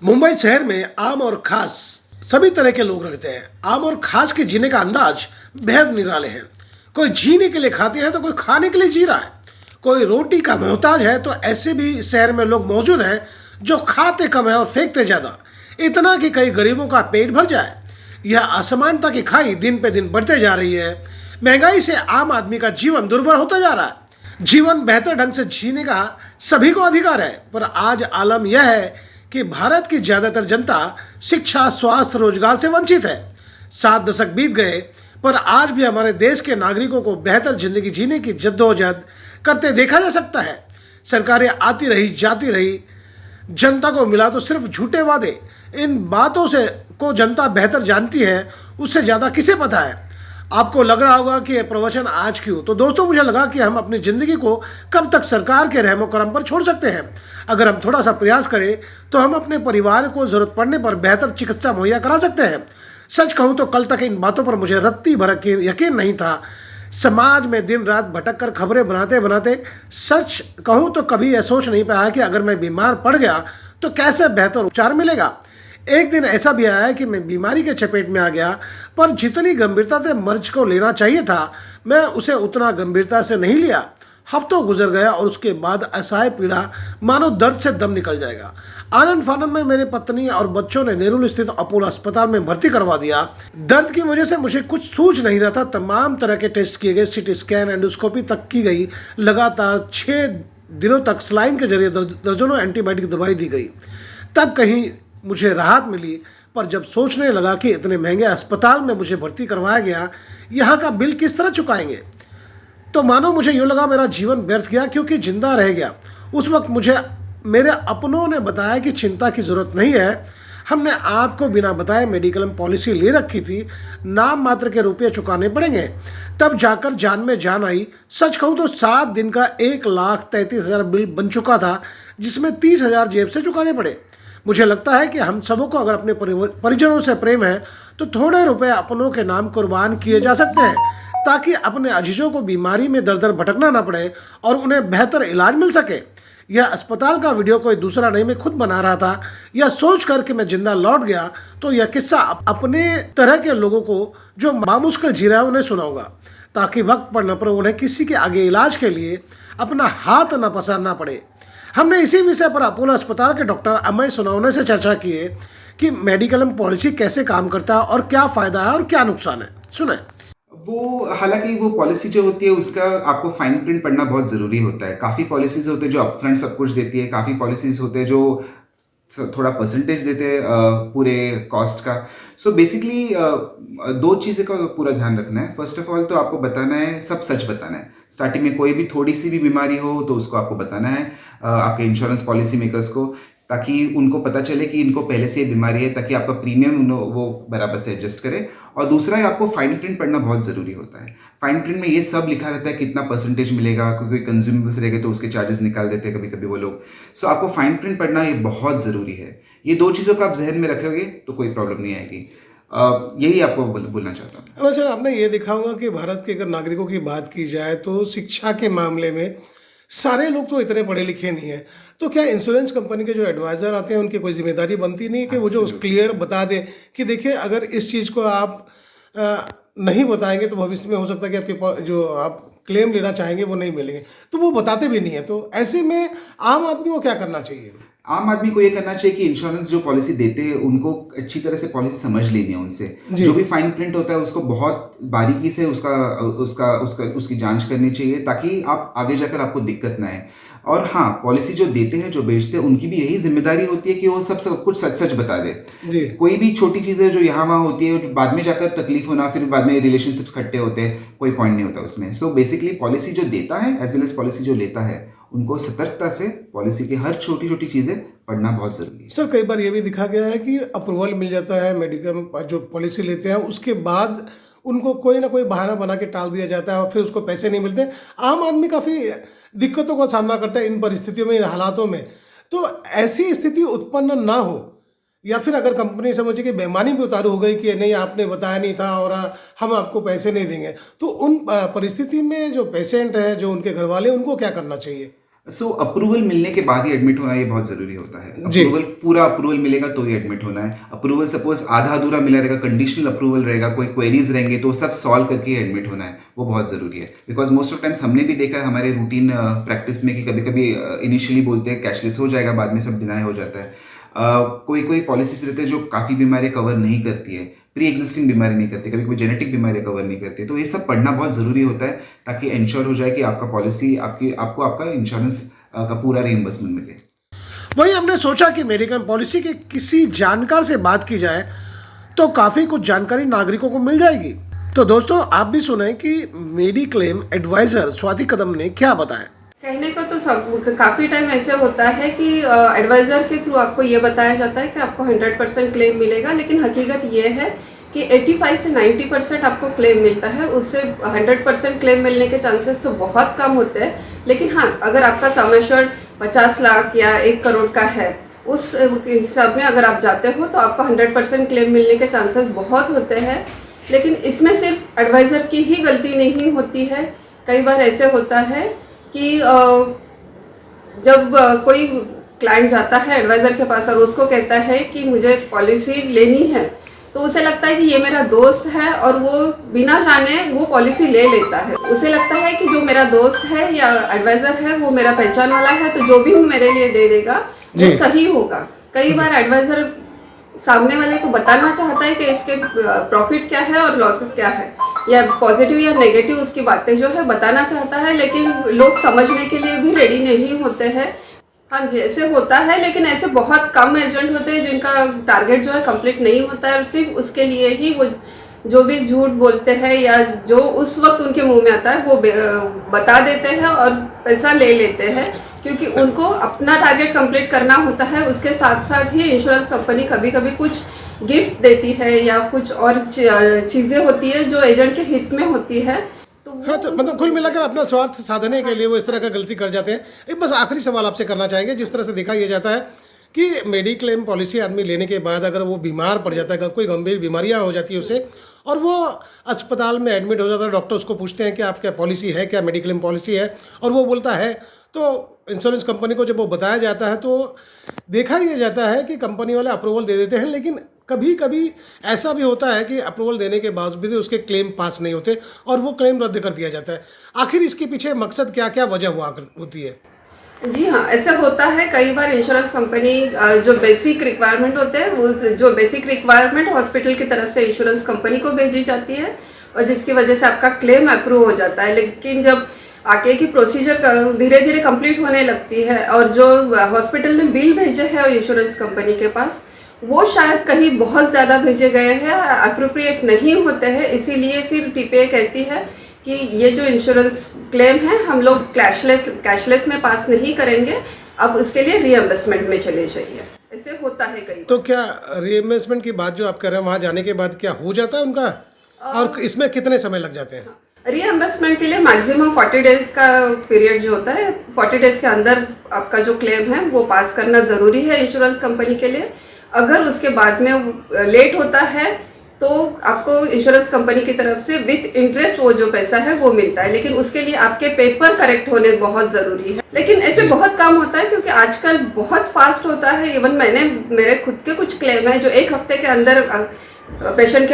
मुंबई शहर में आम और खास सभी तरह के लोग रहते हैं। आम और खास के जीने का अंदाज बेहद निराले हैं। कोई जीने के लिए खाते हैं तो कोई खाने के लिए जी रहा है। कोई रोटी का मोहताज है तो ऐसे भी इस शहर में लोग मौजूद हैं जो खाते कम है और फेंकते ज्यादा, इतना कि कई गरीबों का पेट भर जाए। यह असमानता की खाई दिन पे दिन बढ़ते जा रही है। महंगाई से आम आदमी का जीवन दुर्भर होता जा रहा है। जीवन बेहतर ढंग से जीने का सभी को अधिकार है, पर आज आलम यह है कि भारत की ज्यादातर जनता शिक्षा, स्वास्थ्य, रोजगार से वंचित है। 7 दशक बीत गए, पर आज भी हमारे देश के नागरिकों को बेहतर जिंदगी जीने की जद्दोजहद करते देखा जा सकता है। सरकारें आती रही जाती रही, जनता को मिला तो सिर्फ झूठे वादे। इन बातों से को जनता बेहतर जानती है, उससे ज्यादा किसे पता है। आपको लग रहा होगा कि यह प्रवचन आज क्यों, तो दोस्तों मुझे लगा कि हम अपनी जिंदगी को कब तक सरकार के रहमो करम पर छोड़ सकते हैं। अगर हम थोड़ा सा प्रयास करें तो हम अपने परिवार को जरूरत पड़ने पर बेहतर चिकित्सा मुहैया करा सकते हैं। सच कहूं तो कल तक इन बातों पर मुझे रत्ती भर यकीन नहीं था। समाज में दिन रात भटक कर खबरें बनाते बनाते सच कहूं तो कभी यह सोच नहीं पाया कि अगर मैं बीमार पड़ गया तो कैसे बेहतर उपचार मिलेगा। एक दिन ऐसा भी आया कि मैं बीमारी के चपेट में आ गया, पर जितनी गंभीरता से मर्ज को लेना चाहिए था मैं उसे उतना गंभीरता से नहीं लिया। हफ्तों गुजर गया और उसके बाद असहाय पीड़ा मानो दर्द से दम निकल जाएगा। आनंद फानंद में मेरी पत्नी और बच्चों ने नेहरू स्थित अपोलो अस्पताल में भर्ती करवा दिया। दर्द की वजह से मुझे कुछ सूझ नहीं रहा था। तमाम तरह के टेस्ट किए गए, सीटी स्कैन, एंडोस्कोपी तक की गई। लगातार 6 दिनों तक सलाइन के जरिए दर्जनों एंटीबायोटिक दवाई दी गई, तब कहीं मुझे राहत मिली। पर जब सोचने लगा कि इतने महंगे अस्पताल में मुझे भर्ती करवाया गया, यहाँ का बिल किस तरह चुकाएंगे, तो मानो मुझे यूँ लगा मेरा जीवन व्यर्थ गया क्योंकि जिंदा रह गया। उस वक्त मुझे मेरे अपनों ने बताया कि चिंता की जरूरत नहीं है। हमने आपको बिना बताए मेडिक्लेम पॉलिसी ले रखी थी, नाम मात्र के रुपये चुकाने पड़ेंगे। तब जाकर जान में जान आई। सच कहूँ तो 7 दिन का 1,33,000 बिल बन चुका था, जिसमें 30,000 जेब से चुकाने पड़े। मुझे लगता है कि हम सबों को अगर अपने परिजनों से प्रेम है तो थोड़े रुपए अपनों के नाम कुर्बान किए जा सकते हैं, ताकि अपने अजीजों को बीमारी में दर दर भटकना ना पड़े और उन्हें बेहतर इलाज मिल सके। यह अस्पताल का वीडियो कोई दूसरा नहीं, मैं खुद बना रहा था। यह सोच कर कि मैं जिंदा लौट गया तो यह किस्सा अपने तरह के लोगों को जो मामुश्किल जी रहे हैं उन्हें सुनाऊंगा, ताकि वक्त पड़ने पर उन्हें किसी के आगे इलाज के लिए अपना हाथ न पसारना पड़े। हमने इसी विषय पर अपोलो अस्पताल के डॉक्टर अमय सोनवने से चर्चा की है कि मेडिक्लेम पॉलिसी कैसे काम करता है और क्या फायदा है और क्या नुकसान है। सुने। वो हालांकि वो पॉलिसी जो होती है उसका आपको फाइन प्रिंट पढ़ना बहुत ज़रूरी होता है। काफ़ी पॉलिसीज़ होते हैं जो अपफ्रंट सब कुछ देती है, काफ़ी पॉलिसीज़ होते हैं जो थोड़ा परसेंटेज देते हैं पूरे कॉस्ट का। सो बेसिकली 2 चीज़ें का पूरा ध्यान रखना है। फर्स्ट ऑफ ऑल तो आपको बताना है, सब सच बताना है। स्टार्टिंग में कोई भी थोड़ी सी भी बीमारी हो तो उसको आपको बताना है आपके इंश्योरेंस पॉलिसी मेकर्स को, ताकि उनको पता चले कि इनको पहले से ये बीमारी है, ताकि आपका प्रीमियम वो बराबर से एडजस्ट करे। और दूसरा है आपको फाइन प्रिंट पढ़ना बहुत ज़रूरी होता है। फाइन प्रिंट में ये सब लिखा रहता है कितना परसेंटेज मिलेगा, क्योंकि कंज्यूमेबल्स रहेगा तो उसके चार्जेस निकाल देते हैं कभी कभी वो लोग। सो आपको फाइन प्रिंट पढ़ना ये बहुत ज़रूरी है। ये 2 चीज़ों का आप जहन में रखोगे तो कोई प्रॉब्लम नहीं आएगी। यही आपको बोलना चाहता हूँ। वैसे आपने ये देखा होगा कि भारत के अगर नागरिकों की बात की जाए तो शिक्षा के मामले में सारे लोग तो इतने पढ़े लिखे नहीं हैं। तो क्या इंश्योरेंस कंपनी के जो एडवाइज़र आते हैं उनकी कोई जिम्मेदारी बनती नहीं है कि वो जो क्लियर बता दें कि देखिए अगर इस चीज़ को आप नहीं बताएंगे तो भविष्य में हो सकता है कि आपके जो आप क्लेम लेना चाहेंगे वो नहीं मिलेंगे, तो वो बताते भी नहीं है। तो ऐसे में आम आदमी को क्या करना चाहिए? आम आदमी को ये करना चाहिए कि इंश्योरेंस जो पॉलिसी देते हैं उनको अच्छी तरह से पॉलिसी समझ लेनी है उनसे। जो भी फाइन प्रिंट होता है उसको बहुत बारीकी से उसकी जांच करनी चाहिए, ताकि आप आगे जाकर आपको दिक्कत ना आए। और हाँ, पॉलिसी जो देते हैं, जो बेचते हैं, उनकी भी यही जिम्मेदारी होती है कि वो सब कुछ सच सच बता दे। कोई भी छोटी चीज़ें जो यहाँ वहाँ होती है बाद में जाकर तकलीफ होना, फिर बाद में रिलेशनशिप्स खट्टे होते हैं, कोई पॉइंट नहीं होता उसमें। सो बेसिकली पॉलिसी जो देता है एज वेल एज पॉलिसी जो लेता है, उनको सतर्कता से पॉलिसी की हर छोटी छोटी चीज़ें पढ़ना बहुत ज़रूरी है। सर कई बार ये भी दिखा गया है कि अप्रूवल मिल जाता है मेडिकल जो पॉलिसी लेते हैं, उसके बाद उनको कोई ना कोई बहाना बना के टाल दिया जाता है और फिर उसको पैसे नहीं मिलते। आम आदमी काफ़ी दिक्कतों का सामना करता है इन परिस्थितियों में, इन हालातों में। तो ऐसी स्थिति उत्पन्न ना हो, या फिर अगर कंपनी समझे कि बेईमानी भी उतारू हो गई कि नहीं आपने बताया नहीं था और हम आपको पैसे नहीं देंगे, तो उन परिस्थिति में जो पेशेंट है, जो उनके घर वाले, उनको क्या करना चाहिए? सो अप्रूवल मिलने के बाद ही एडमिट होना ये बहुत ज़रूरी होता है। जी। पूरा अप्रूवल मिलेगा तो ही एडमिट होना है। अप्रूवल सपोज़ आधा अधूरा मिला रहेगा, कंडीशनल अप्रूवल रहेगा, कोई क्वेरीज रहेंगे तो सब सॉल्व करके ही एडमिट होना है, वो बहुत ज़रूरी है। बिकॉज मोस्ट ऑफ टाइम्स हमने भी देखा है हमारे रूटीन प्रैक्टिस में कि कभी कभी इनिशियली बोलते हैं कैशलेस हो जाएगा, बाद में सब डिनाई हो जाता है। कोई कोई पॉलिसीज रहते हैं जो काफ़ी बीमारियाँ कवर नहीं करती है, प्री एग्जिस्टिंग बीमारी नहीं करती, कभी कोई जेनेटिक बीमारी कवर नहीं करती, तो ये सब पढ़ना बहुत ज़रूरी होता है ताकि इंश्योर हो जाए कि आपका पॉलिसी आपको आपका इंश्योरेंस का पूरा रिइंबर्समेंट मिले। वही हमने सोचा कि मेडिक्लेम पॉलिसी के किसी जानकार से बात की जाए तो काफ़ी कुछ जानकारी नागरिकों को मिल जाएगी। तो दोस्तों आप भी सुने कि मेडिक्लेम एडवाइजर स्वाति कदम ने क्या बताया। कहने को तो सब काफ़ी टाइम ऐसे होता है कि एडवाइज़र के थ्रू आपको ये बताया जाता है कि आपको 100% क्लेम मिलेगा, लेकिन हकीकत ये है कि 85 से 90% आपको क्लेम मिलता है। उससे 100% क्लेम मिलने के चांसेस तो बहुत कम होते हैं। लेकिन हाँ, अगर आपका सम एश्योर्ड 50 लाख या 1 करोड़ का है, उस हिसाब में अगर आप जाते हो तो आपको 100% क्लेम मिलने के चांसेस बहुत होते हैं। लेकिन इसमें सिर्फ एडवाइज़र की ही गलती नहीं होती है। कई बार ऐसे होता है कि जब कोई क्लाइंट जाता है एडवाइज़र के पास और उसको कहता है कि मुझे पॉलिसी लेनी है, तो उसे लगता है कि ये मेरा दोस्त है और वो बिना जाने वो पॉलिसी ले लेता है। उसे लगता है कि जो मेरा दोस्त है या एडवाइज़र है वो मेरा पहचान वाला है, तो जो भी मेरे लिए दे देगा वो सही होगा। कई बार एडवाइज़र सामने वाले को बताना चाहता है कि इसके प्रॉफिट क्या है और लॉसेस क्या है, या पॉजिटिव या नेगेटिव उसकी बातें जो है बताना चाहता है, लेकिन लोग समझने के लिए भी रेडी नहीं होते हैं। हाँ जी, ऐसे होता है, लेकिन ऐसे बहुत कम एजेंट होते हैं जिनका टारगेट जो है कंप्लीट नहीं होता है और सिर्फ उसके लिए ही वो जो भी झूठ बोलते हैं या जो उस वक्त उनके मुंह में आता है वो बता देते हैं और पैसा ले लेते हैं, क्योंकि उनको अपना टारगेट कंप्लीट करना होता है। उसके साथ साथ ही इंश्योरेंस कंपनी कभी कभी कुछ गिफ्ट देती है या कुछ और चीज़ें होती है जो एजेंट के हित में होती है। हाँ, तो मतलब कुल मिलाकर अपना स्वार्थ साधने के लिए वो इस तरह का गलती कर जाते हैं। एक बस आखिरी सवाल आपसे करना चाहेंगे, जिस तरह से देखा यह जाता है कि मेडिक्लेम पॉलिसी आदमी लेने के बाद अगर वो बीमार पड़ जाता है, कोई गंभीर बीमारियां हो जाती है उसे, और वो अस्पताल में एडमिट हो जाता है, डॉक्टर उसको पूछते हैं कि आप क्या पॉलिसी है, क्या मेडिक्लेम पॉलिसी है, और वो बोलता है, तो इंश्योरेंस कंपनी को जब वो बताया जाता है तो देखा यह जाता है कि कंपनी वाले अप्रूवल दे देते हैं। लेकिन कभी कभी ऐसा भी होता है कि अप्रूवल देने के बावजूद भी उसके क्लेम पास नहीं होते और वो क्लेम रद्द कर दिया जाता है। आखिर इसके पीछे मकसद क्या क्या वजह हुआ होती है? जी हाँ, ऐसा होता है। कई बार इंश्योरेंस कंपनी जो बेसिक रिक्वायरमेंट होते हैं वो जो बेसिक रिक्वायरमेंट हॉस्पिटल की तरफ से इंश्योरेंस कंपनी को भेजी जाती है और जिसकी वजह से आपका क्लेम अप्रूव हो जाता है। लेकिन जब आगे की प्रोसीजर धीरे धीरे कंप्लीट होने लगती है और जो हॉस्पिटल ने बिल भेजे हैं इंश्योरेंस कंपनी के पास, वो शायद कहीं बहुत ज़्यादा भेजे गए हैं, अप्रोप्रिएट नहीं होते हैं, इसीलिए फिर टीपीए कहती है कि ये जो इंश्योरेंस क्लेम है हम लोग कैशलेस में पास नहीं करेंगे, अब उसके लिए रीएम्बर्समेंट में चले जाइए। ऐसे होता है कई। तो क्या रीइंबर्समेंट की बात जो आप कर रहे हैं वहाँ जाने के बाद क्या हो जाता है उनका, और इसमें कितने समय लग जाते हैं? रीएम्बर्समेंट के लिए मैक्सिमम 40 डेज का पीरियड जो होता है, 40 डेज के अंदर आपका जो क्लेम है वो पास करना ज़रूरी है इंश्योरेंस कंपनी के लिए। अगर उसके बाद में लेट होता है तो आपको इंश्योरेंस कंपनी की तरफ से विथ इंटरेस्ट वो जो पैसा है वो मिलता है, लेकिन उसके लिए आपके पेपर करेक्ट होने बहुत ज़रूरी है। लेकिन ऐसे बहुत कम होता है क्योंकि आजकल बहुत फास्ट होता है। इवन मेरे खुद के कुछ क्लेम है जो 1 हफ्ते के अंदर पेशेंट के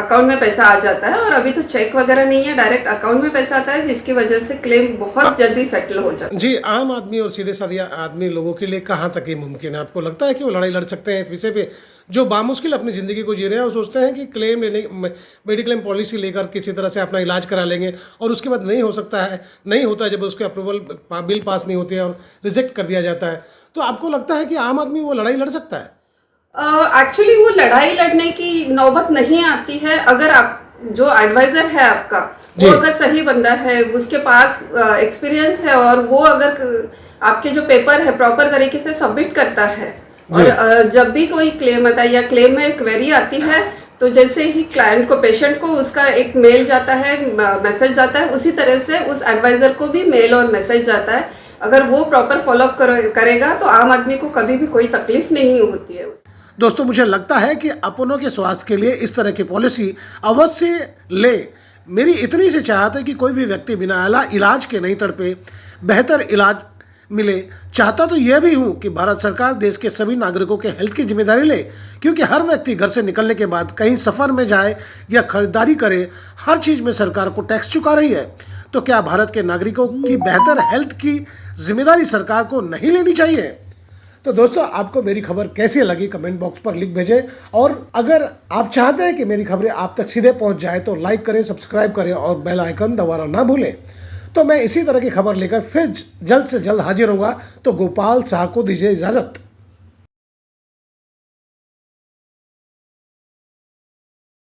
अकाउंट में पैसा आ जाता है, और अभी तो चेक वगैरह नहीं है, डायरेक्ट अकाउंट में पैसा आता है, जिसकी वजह से क्लेम बहुत जल्दी सेटल हो जाता है। जी, आम आदमी और सीधे साधे आदमी लोगों के लिए कहाँ तक ये मुमकिन है? आपको लगता है कि वो लड़ाई लड़ सकते हैं इस विषय पे, जो बामुश्किल अपनी ज़िंदगी को जी रहे हैं और सोचते हैं कि क्लेम लेने मेडिक्लेम पॉलिसी लेकर किसी तरह से अपना इलाज करा लेंगे, और उसके बाद नहीं हो सकता है, नहीं होता है, जब उसके अप्रूवल बिल पास नहीं होते और रिजेक्ट कर दिया जाता है, तो आपको लगता है कि आम आदमी वो लड़ाई लड़ सकता है? एक्चुअली वो लड़ाई लड़ने की नौबत नहीं आती है। अगर आप जो एडवाइजर है आपका वो अगर सही बंदा है, उसके पास एक्सपीरियंस है और वो अगर आपके जो पेपर है प्रॉपर तरीके से सबमिट करता है, और जब भी कोई क्लेम आता है या क्लेम में क्वेरी आती है तो जैसे ही क्लाइंट को, पेशेंट को उसका एक मेल जाता है, मैसेज जाता है, उसी तरह से उस एडवाइजर को भी मेल और मैसेज जाता है। अगर वो प्रॉपर फॉलोअप करेगा तो आम आदमी को कभी भी कोई तकलीफ नहीं होती है। दोस्तों मुझे लगता है कि अपनों के स्वास्थ्य के लिए इस तरह की पॉलिसी अवश्य ले। मेरी इतनी सी चाहत है कि कोई भी व्यक्ति बिना इलाज के नहीं तड़पे, बेहतर इलाज मिले। चाहता तो यह भी हूं कि भारत सरकार देश के सभी नागरिकों के हेल्थ की जिम्मेदारी ले, क्योंकि हर व्यक्ति घर से निकलने के बाद कहीं सफर में जाए या खरीदारी करे, हर चीज में सरकार को टैक्स चुका रही है। तो क्या भारत के नागरिकों की बेहतर हेल्थ की जिम्मेदारी सरकार को नहीं लेनी चाहिए? तो दोस्तों, आपको मेरी खबर कैसी लगी कमेंट बॉक्स पर लिख भेजें, और अगर आप चाहते हैं कि मेरी खबरें आप तक सीधे पहुंच जाए तो लाइक करें, सब्सक्राइब करें और बेल आइकन दबाना ना भूलें। तो मैं इसी तरह की खबर लेकर फिर जल्द से जल्द हाजिर होऊंगा। तो गोपाल शाह को दीजिए इजाजत।